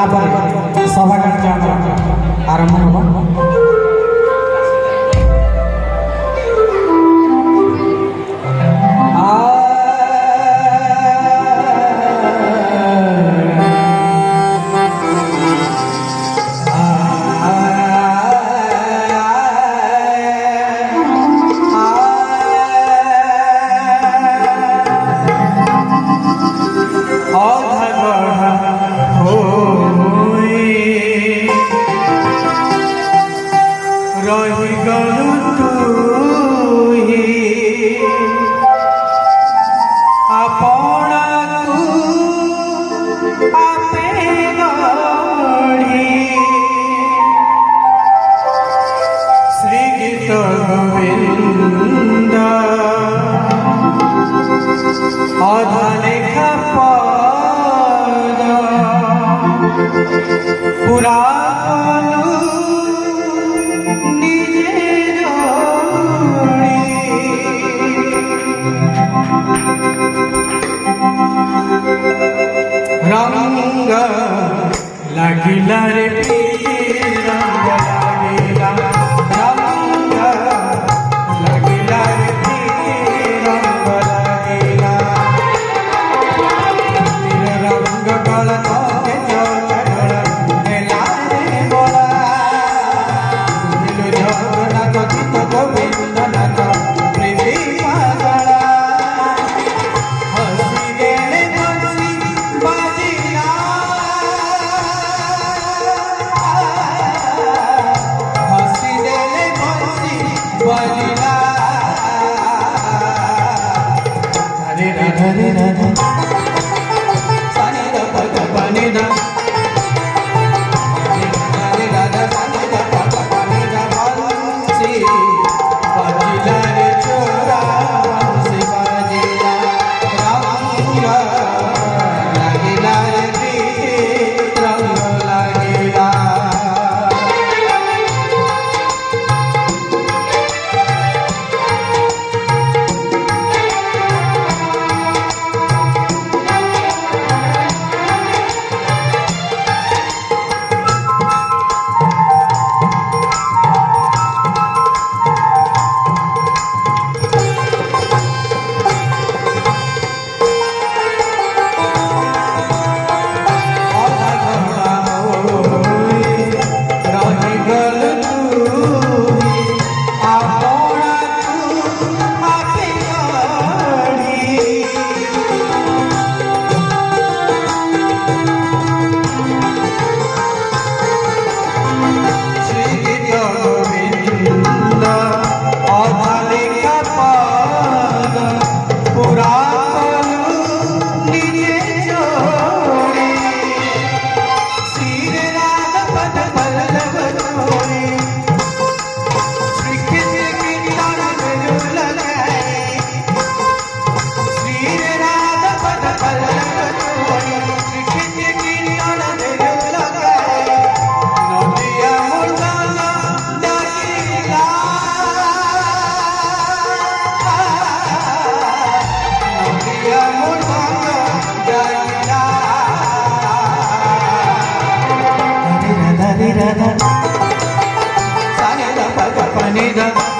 तापर सभा कार्यक्रम आरंभ होगा। रही गलु तुही आपना तू आपे गढ़ी श्री गीत गोविंद अधा लेखा पद पूरा रंग लागिला रे रंग लागिला रंग लागिला रे रंग लागिला रंग गला के चढ़ मेला रे बोला मिलु जगन्नाथ गीत गोविंद नाथ प्रेमी पागला हसी देले बंसी बाजिला हसी देले बंसी बाजिला हरे राधे राधे सानी द पग पानी द हरे राधा सानी द पग पानी द बंसी बाजिला रे छोरा बंसी बाजिला रंग लागिला रे रंग लागिला सानी द पग पानी द